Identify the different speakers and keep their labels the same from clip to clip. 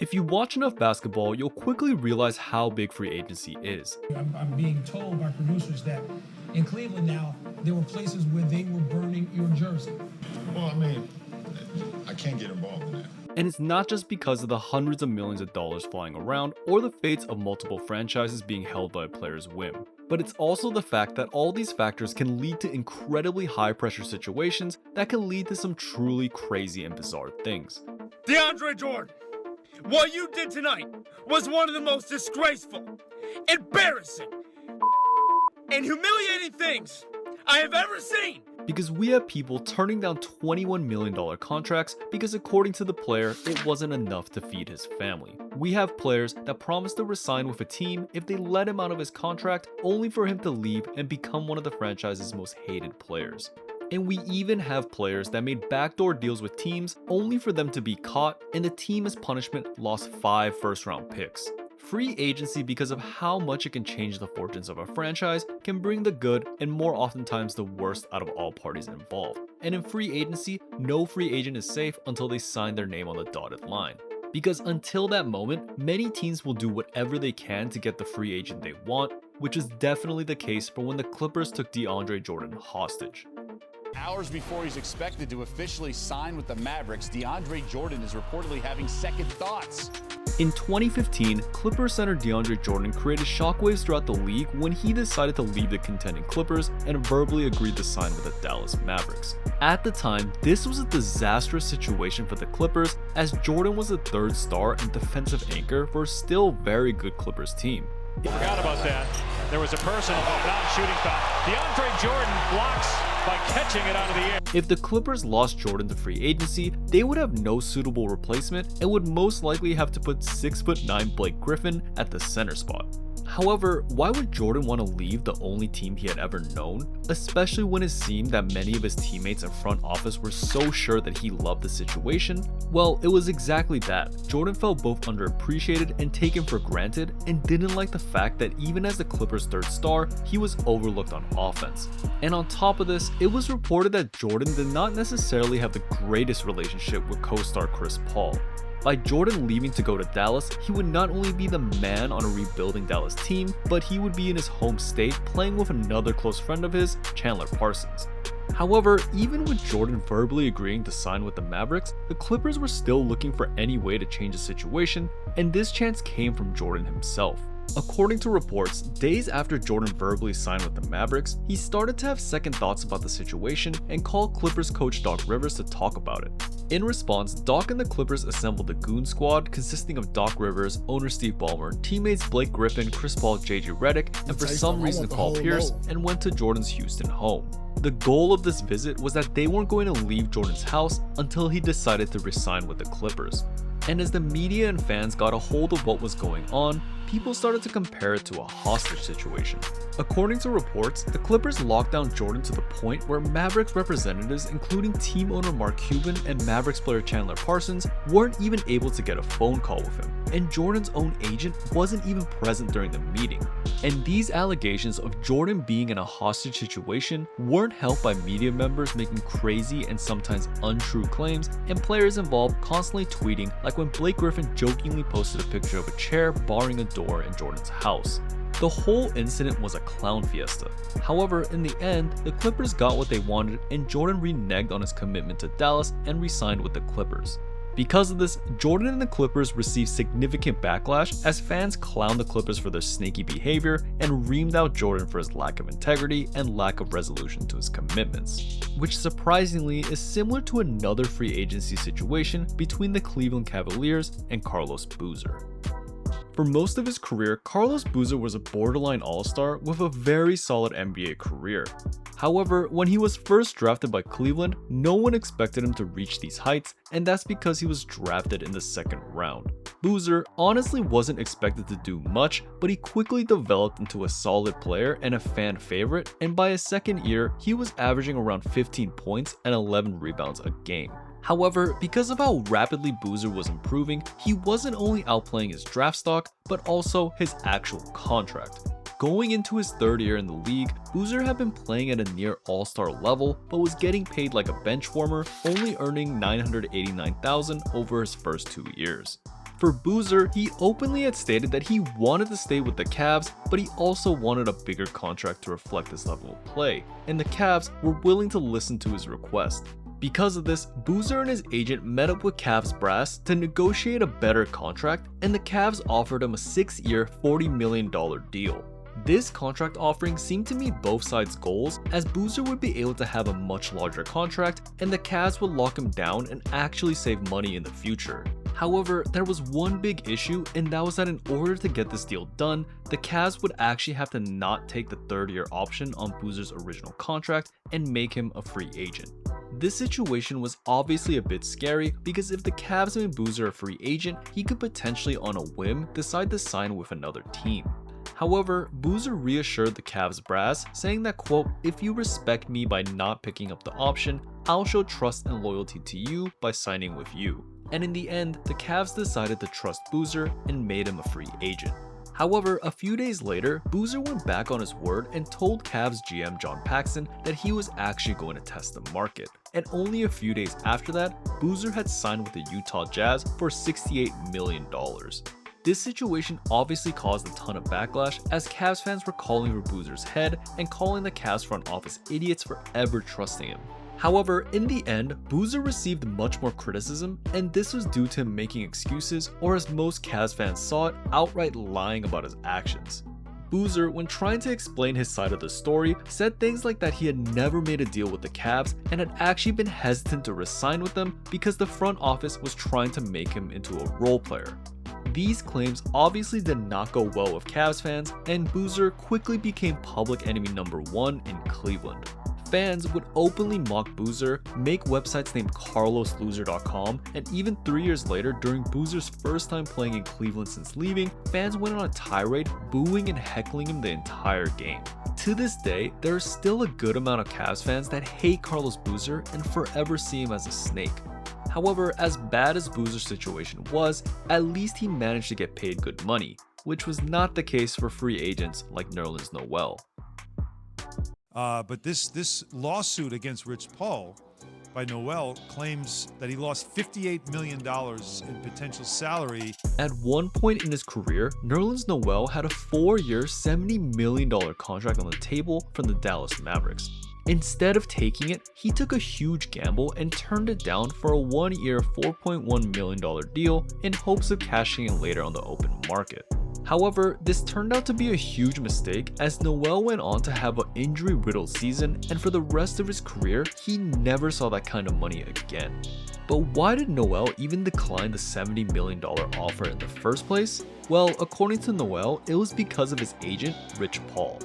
Speaker 1: If you watch enough basketball, you'll quickly realize how big free agency is.
Speaker 2: I'm being told by producers that in Cleveland now, there were places where they were burning your jersey.
Speaker 3: Well, I mean, I can't get involved in that.
Speaker 1: And it's not just because of the hundreds of millions of dollars flying around or the fates of multiple franchises being held by a player's whim, but it's also the fact that all these factors can lead to incredibly high pressure situations that can lead to some truly crazy and bizarre things.
Speaker 4: Deandre Jordan, what you did tonight was one of the most disgraceful, embarrassing, and humiliating things I have ever seen.
Speaker 1: Because we have people turning down $21 million contracts because according to the player, it wasn't enough to feed his family. We have players that promise to resign with a team if they let him out of his contract only for him to leave and become one of the franchise's most hated players. And we even have players that made backdoor deals with teams only for them to be caught and the team as punishment lost 5 first-round picks. Free agency, because of how much it can change the fortunes of a franchise, can bring the good and more oftentimes the worst out of all parties involved. And in free agency, no free agent is safe until they sign their name on the dotted line. Because until that moment, many teams will do whatever they can to get the free agent they want, which is definitely the case for when the Clippers took Deandre Jordan hostage.
Speaker 5: Hours before he's expected to officially sign with the Mavericks, Deandre Jordan is reportedly having second thoughts.
Speaker 1: In 2015, Clippers center Deandre Jordan created shockwaves throughout the league when he decided to leave the contending Clippers and verbally agreed to sign with the Dallas Mavericks. At the time, this was a disastrous situation for the Clippers as Jordan was the third star and defensive anchor for a still very good Clippers team.
Speaker 6: Forgot about that. There was a personal non-shooting foul. DeAndre Jordan blocks by catching it out of the air.
Speaker 1: If the Clippers lost Jordan to free agency, they would have no suitable replacement and would most likely have to put 6'9" Blake Griffin at the center spot. However, why would Jordan want to leave the only team he had ever known, especially when it seemed that many of his teammates and front office were so sure that he loved the situation? Well, it was exactly that. Jordan felt both underappreciated and taken for granted and didn't like the fact that even as the Clippers' third star, he was overlooked on offense. And on top of this, it was reported that Jordan did not necessarily have the greatest relationship with co-star Chris Paul. By Jordan leaving to go to Dallas, he would not only be the man on a rebuilding Dallas team, but he would be in his home state playing with another close friend of his, Chandler Parsons. However, even with Jordan verbally agreeing to sign with the Mavericks, the Clippers were still looking for any way to change the situation, and this chance came from Jordan himself. According to reports, days after Jordan verbally signed with the Mavericks, he started to have second thoughts about the situation and called Clippers coach Doc Rivers to talk about it. In response, Doc and the Clippers assembled a goon squad consisting of Doc Rivers, owner Steve Ballmer, teammates Blake Griffin, Chris Paul, JJ Redick, and for some reason Paul Pierce, and went to Jordan's Houston home. The goal of this visit was that they weren't going to leave Jordan's house until he decided to resign with the Clippers. And as the media and fans got a hold of what was going on, people started to compare it to a hostage situation. According to reports, the Clippers locked down Jordan to the point where Mavericks representatives, including team owner Mark Cuban and Mavericks player Chandler Parsons, weren't even able to get a phone call with him, and Jordan's own agent wasn't even present during the meeting. And these allegations of Jordan being in a hostage situation weren't helped by media members making crazy and sometimes untrue claims, and players involved constantly tweeting, like when Blake Griffin jokingly posted a picture of a chair barring a door in Jordan's house. The whole incident was a clown fiesta. However, in the end, the Clippers got what they wanted and Jordan reneged on his commitment to Dallas and re-signed with the Clippers. Because of this, Jordan and the Clippers received significant backlash as fans clowned the Clippers for their snaky behavior and reamed out Jordan for his lack of integrity and lack of resolution to his commitments, which surprisingly is similar to another free agency situation between the Cleveland Cavaliers and Carlos Boozer. For most of his career, Carlos Boozer was a borderline all-star with a very solid NBA career. However, when he was first drafted by Cleveland, no one expected him to reach these heights, and that's because he was drafted in the second round. Boozer honestly wasn't expected to do much, but he quickly developed into a solid player and a fan favorite, and by his second year, he was averaging around 15 points and 11 rebounds a game. However, because of how rapidly Boozer was improving, he wasn't only outplaying his draft stock, but also his actual contract. Going into his third year in the league, Boozer had been playing at a near all-star level, but was getting paid like a bench warmer, only earning $989,000 over his first 2 years. For Boozer, he openly had stated that he wanted to stay with the Cavs, but he also wanted a bigger contract to reflect his level of play, and the Cavs were willing to listen to his request. Because of this, Boozer and his agent met up with Cavs brass to negotiate a better contract, and the Cavs offered him a 6-year, $40 million deal. This contract offering seemed to meet both sides' goals, as Boozer would be able to have a much larger contract, and the Cavs would lock him down and actually save money in the future. However, there was one big issue, and that was that in order to get this deal done, the Cavs would actually have to not take the 3rd-year option on Boozer's original contract and make him a free agent. This situation was obviously a bit scary because if the Cavs made Boozer a free agent, he could potentially on a whim decide to sign with another team. However, Boozer reassured the Cavs brass, saying that, quote, "If you respect me by not picking up the option, I'll show trust and loyalty to you by signing with you." And in the end, the Cavs decided to trust Boozer and made him a free agent. However, a few days later, Boozer went back on his word and told Cavs GM John Paxson that he was actually going to test the market. And only a few days after that, Boozer had signed with the Utah Jazz for $68 million. This situation obviously caused a ton of backlash, as Cavs fans were calling for Boozer's head and calling the Cavs front office idiots for ever trusting him. However, in the end, Boozer received much more criticism, and this was due to him making excuses, or as most Cavs fans saw it, outright lying about his actions. Boozer, when trying to explain his side of the story, said things like that he had never made a deal with the Cavs and had actually been hesitant to resign with them because the front office was trying to make him into a role player. These claims obviously did not go well with Cavs fans, and Boozer quickly became public enemy number 1 in Cleveland. Fans would openly mock Boozer, make websites named carlosloser.com, and even 3 years later, during Boozer's first time playing in Cleveland since leaving, fans went on a tirade booing and heckling him the entire game. To this day, there is still a good amount of Cavs fans that hate Carlos Boozer and forever see him as a snake. However, as bad as Boozer's situation was, at least he managed to get paid good money, which was not the case for free agents like Nerlens Noel.
Speaker 7: But this lawsuit against Rich Paul by Noel claims that he lost $58 million in potential salary.
Speaker 1: At one point in his career, Nerlens Noel had a 4-year, $70 million contract on the table from the Dallas Mavericks. Instead of taking it, he took a huge gamble and turned it down for a 1-year, $4.1 million deal in hopes of cashing in later on the open market. However, this turned out to be a huge mistake, as Noel went on to have an injury-riddled season, and for the rest of his career, he never saw that kind of money again. But why did Noel even decline the $70 million offer in the first place? Well, according to Noel, it was because of his agent, Rich Paul.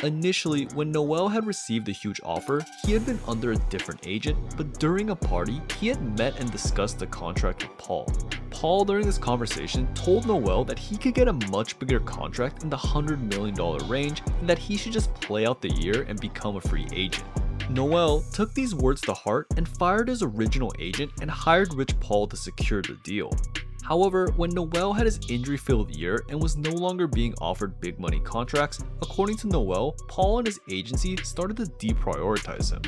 Speaker 1: Initially, when Noel had received the huge offer, he had been under a different agent, but during a party, he had met and discussed the contract with Paul. Paul, during this conversation, told Noel that he could get a much bigger contract in the $100 million range and that he should just play out the year and become a free agent. Noel took these words to heart and fired his original agent and hired Rich Paul to secure the deal. However, when Noel had his injury-filled year and was no longer being offered big money contracts, according to Noel, Paul and his agency started to deprioritize him.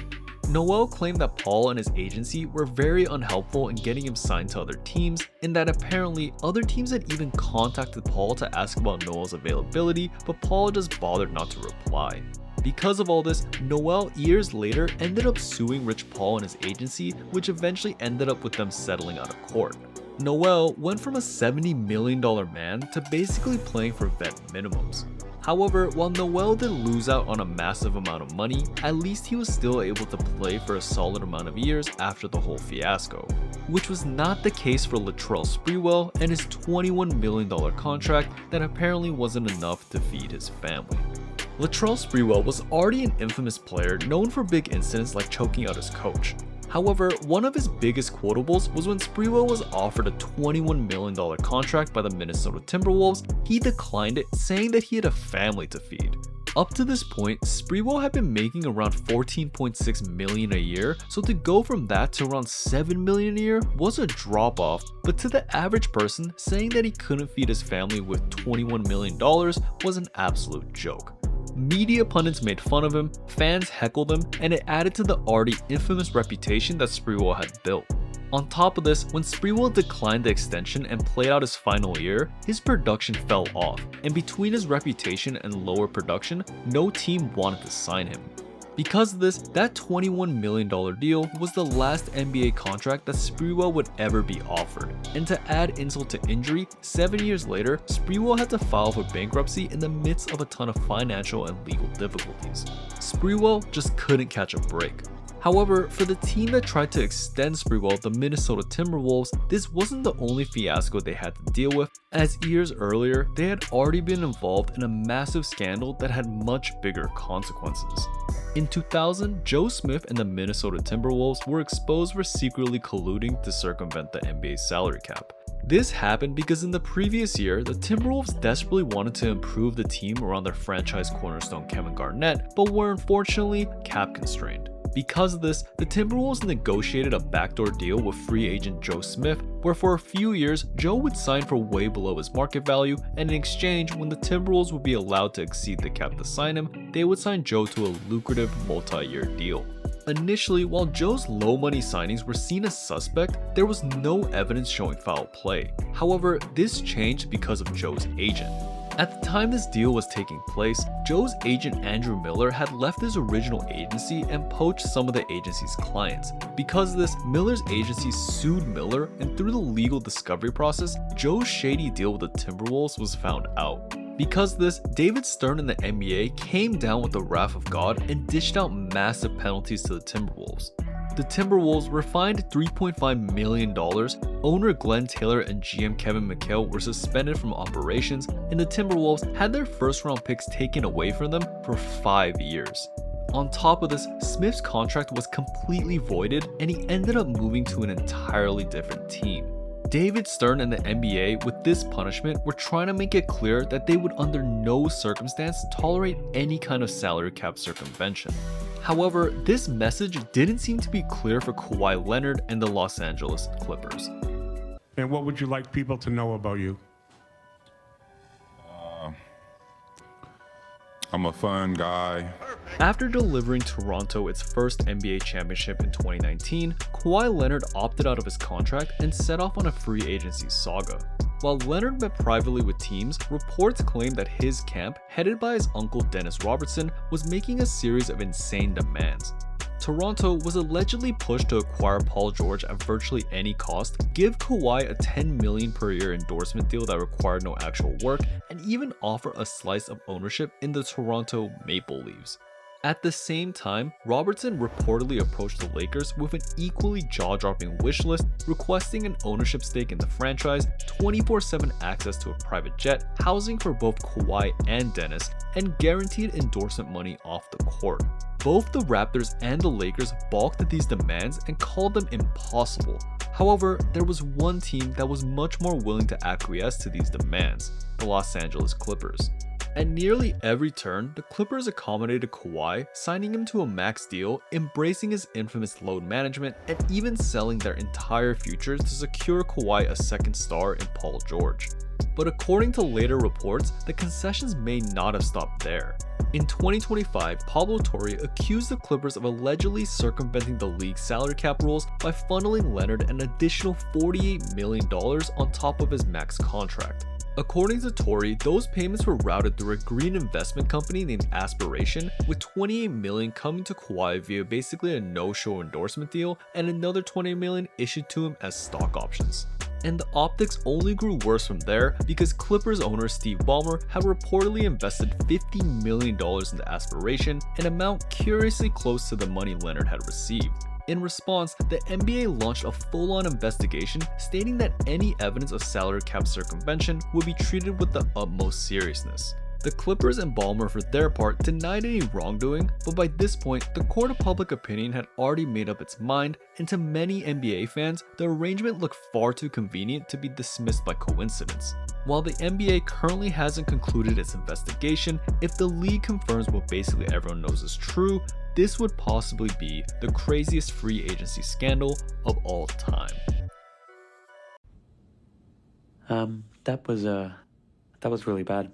Speaker 1: Noel claimed that Paul and his agency were very unhelpful in getting him signed to other teams, and that apparently other teams had even contacted Paul to ask about Noel's availability, but Paul just bothered not to reply. Because of all this, Noel years later ended up suing Rich Paul and his agency, which eventually ended up with them settling out of court. Noel went from a $70 million man to basically playing for vet minimums. However, while Noel did lose out on a massive amount of money, at least he was still able to play for a solid amount of years after the whole fiasco, which was not the case for Latrell Sprewell and his $21 million contract that apparently wasn't enough to feed his family. Latrell Sprewell was already an infamous player known for big incidents like choking out his coach. However, one of his biggest quotables was when Sprewell was offered a $21 million contract by the Minnesota Timberwolves. He declined it, saying that he had a family to feed. Up to this point, Sprewell had been making around $14.6 million a year, so to go from that to around $7 million a year was a drop off, but to the average person, saying that he couldn't feed his family with $21 million was an absolute joke. Media pundits made fun of him, fans heckled him, and it added to the already infamous reputation that Sprewell had built. On top of this, when Sprewell declined the extension and played out his final year, his production fell off, and between his reputation and lower production, no team wanted to sign him. Because of this, that $21 million deal was the last NBA contract that Sprewell would ever be offered. And to add insult to injury, 7 years later, Sprewell had to file for bankruptcy in the midst of a ton of financial and legal difficulties. Sprewell just couldn't catch a break. However, for the team that tried to extend Sprewell, the Minnesota Timberwolves, this wasn't the only fiasco they had to deal with, as years earlier, they had already been involved in a massive scandal that had much bigger consequences. In 2000, Joe Smith and the Minnesota Timberwolves were exposed for secretly colluding to circumvent the NBA's salary cap. This happened because in the previous year, the Timberwolves desperately wanted to improve the team around their franchise cornerstone Kevin Garnett, but were unfortunately cap constrained. Because of this, the Timberwolves negotiated a backdoor deal with free agent Joe Smith, where for a few years, Joe would sign for way below his market value, and in exchange, when the Timberwolves would be allowed to exceed the cap to sign him, they would sign Joe to a lucrative multi-year deal. Initially, while Joe's low-money signings were seen as suspect, there was no evidence showing foul play. However, this changed because of Joe's agent. At the time this deal was taking place, Joe's agent Andrew Miller had left his original agency and poached some of the agency's clients. Because of this, Miller's agency sued Miller, and through the legal discovery process, Joe's shady deal with the Timberwolves was found out. Because of this, David Stern and the NBA came down with the wrath of God and dished out massive penalties to the Timberwolves. The Timberwolves were fined $3.5 million, owner Glenn Taylor and GM Kevin McHale were suspended from operations, and the Timberwolves had their first-round picks taken away from them for 5 years. On top of this, Smith's contract was completely voided, and he ended up moving to an entirely different team. David Stern and the NBA, with this punishment, were trying to make it clear that they would under no circumstance tolerate any kind of salary cap circumvention. However, this message didn't seem to be clear for Kawhi Leonard and the Los Angeles Clippers.
Speaker 8: And what would you like people to know about you?
Speaker 3: I'm a fun guy.
Speaker 1: After delivering Toronto its first NBA championship in 2019, Kawhi Leonard opted out of his contract and set off on a free agency saga. While Leonard met privately with teams, reports claim that his camp, headed by his uncle Dennis Robertson, was making a series of insane demands. Toronto was allegedly pushed to acquire Paul George at virtually any cost, give Kawhi a $10 million per year endorsement deal that required no actual work, and even offer a slice of ownership in the Toronto Maple Leafs. At the same time, Robertson reportedly approached the Lakers with an equally jaw-dropping wish list, requesting an ownership stake in the franchise, 24/7 access to a private jet, housing for both Kawhi and Dennis, and guaranteed endorsement money off the court. Both the Raptors and the Lakers balked at these demands and called them impossible. However, there was one team that was much more willing to acquiesce to these demands: the Los Angeles Clippers. At nearly every turn, the Clippers accommodated Kawhi, signing him to a max deal, embracing his infamous load management, and even selling their entire futures to secure Kawhi a second star in Paul George. But according to later reports, the concessions may not have stopped there. In 2025, Pablo Torre accused the Clippers of allegedly circumventing the league's salary cap rules by funneling Leonard an additional $48 million on top of his max contract. According to Torre, those payments were routed through a green investment company named Aspiration, with $28 million coming to Kawhi via basically a no-show endorsement deal and another $20 million issued to him as stock options. And the optics only grew worse from there because Clippers owner Steve Ballmer had reportedly invested $50 million into Aspiration, an amount curiously close to the money Leonard had received. In response, the NBA launched a full-on investigation stating that any evidence of salary cap circumvention would be treated with the utmost seriousness. The Clippers and Ballmer, for their part, denied any wrongdoing, but by this point, the court of public opinion had already made up its mind, and to many NBA fans, the arrangement looked far too convenient to be dismissed by coincidence. While the NBA currently hasn't concluded its investigation, if the league confirms what basically everyone knows is true, this would possibly be the craziest free agency scandal of all time.
Speaker 9: That was really bad.